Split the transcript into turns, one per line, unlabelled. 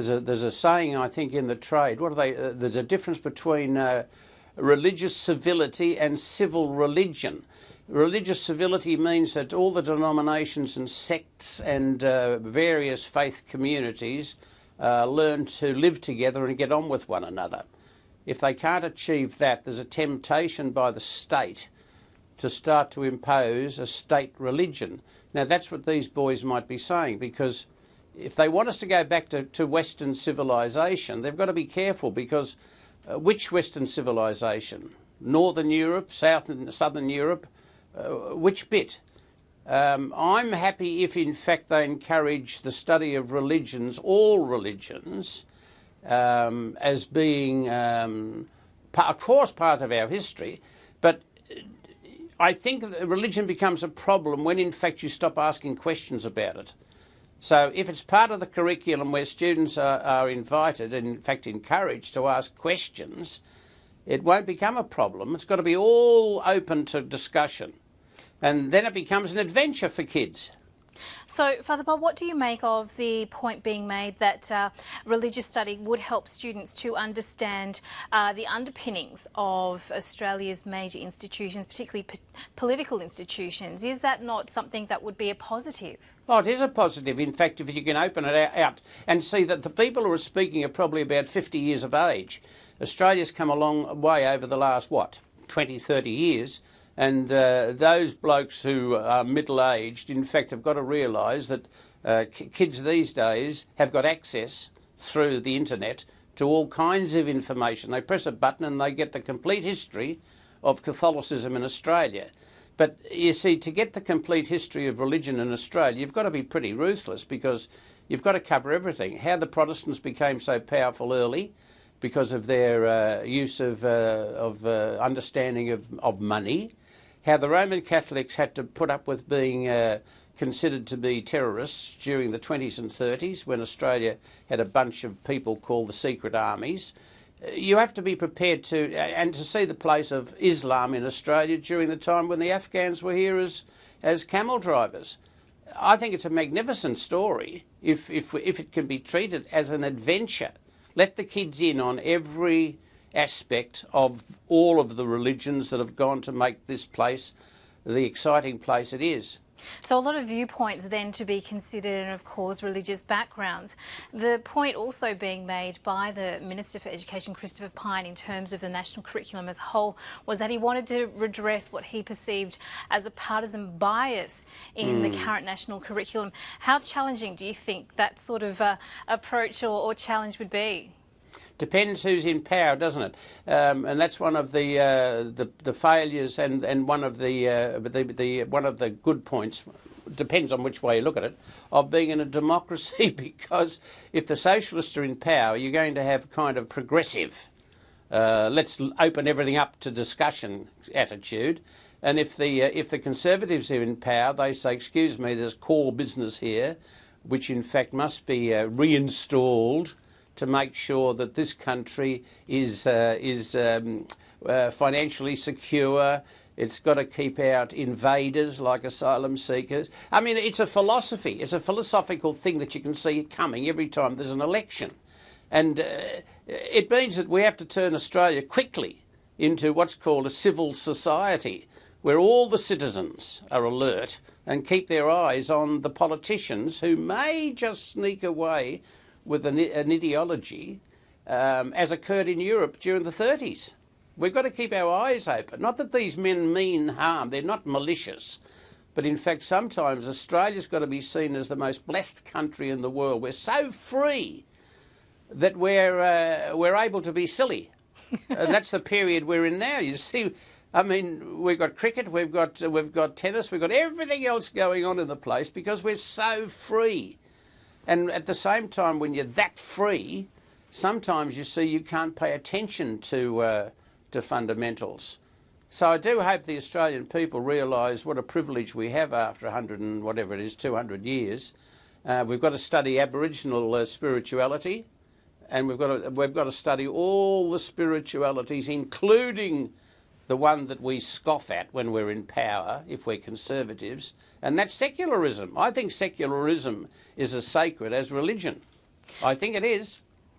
there's a saying, I think, in the trade. What are they? There's a difference between religious civility and civil religion. Religious civility means that all the denominations and sects and various faith communities learn to live together and get on with one another. If they can't achieve that, there's a temptation by the state to start to impose a state religion. Now, that's what these boys might be saying, because if they want us to go back to Western civilization, they've got to be careful, because which Western civilization? Northern Europe, Southern Europe? Which bit? I'm happy if, in fact, they encourage the study of religions, all religions, as being, of course, part of our history, but I think religion becomes a problem when, in fact, you stop asking questions about it. So if it's part of the curriculum where students are invited and, in fact, encouraged to ask questions, it won't become a problem. It's got to be all open to discussion. And then it becomes an adventure for kids.
So, Father Bob, what do you make of the point being made that religious study would help students to understand the underpinnings of Australia's major institutions, particularly political institutions? Is that not something that would be a positive?
Oh, it is a positive. In fact, if you can open it out and see that the people who are speaking are probably about 50 years of age. Australia's come a long way over the last, 20, 30 years. And those blokes who are middle-aged, in fact, have got to realise that kids these days have got access through the internet to all kinds of information. They press a button and they get the complete history of Catholicism in Australia. But you see, to get the complete history of religion in Australia, you've got to be pretty ruthless, because you've got to cover everything. How the Protestants became so powerful early because of their use of understanding of money. How the Roman Catholics had to put up with being considered to be terrorists during the 20s and 30s, when Australia had a bunch of people called the secret armies. You have to be prepared to see the place of Islam in Australia during the time when the Afghans were here as camel drivers. I think it's a magnificent story if it can be treated as an adventure. Let the kids in on every aspect of all of the religions that have gone to make this place the exciting place it is.
So a lot of viewpoints then to be considered, and of course religious backgrounds. The point also being made by the Minister for Education, Christopher Pyne, in terms of the national curriculum as a whole, was that he wanted to redress what he perceived as a partisan bias in the current national curriculum. How challenging do you think that sort of approach or challenge would be?
Depends who's in power, doesn't it? And that's one of the failures, and one of the good points. Depends on which way you look at it, of being in a democracy. Because if the socialists are in power, you're going to have kind of progressive, let's open everything up to discussion attitude. And if the Conservatives are in power, they say, excuse me, there's core business here, which in fact must be reinstalled to make sure that this country is financially secure. It's got to keep out invaders like asylum seekers. I mean, it's a philosophy. It's a philosophical thing that you can see coming every time there's an election. And it means that we have to turn Australia quickly into what's called a civil society, where all the citizens are alert and keep their eyes on the politicians who may just sneak away with an ideology, as occurred in Europe during the 30s. We've got to keep our eyes open. Not that these men mean harm, they're not malicious, but in fact sometimes Australia's got to be seen as the most blessed country in the world. We're so free that we're able to be silly. And that's the period we're in now. You see, I mean, we've got cricket, we've got tennis, we've got everything else going on in the place because we're so free. And at the same time, when you're that free, sometimes you see you can't pay attention to fundamentals. So I do hope the Australian people realise what a privilege we have after 100 and whatever it is, 200 years. We've got to study Aboriginal spirituality, and we've got to study all the spiritualities, including the one that we scoff at when we're in power, if we're conservatives, and that's secularism. I think secularism is as sacred as religion. I think it is.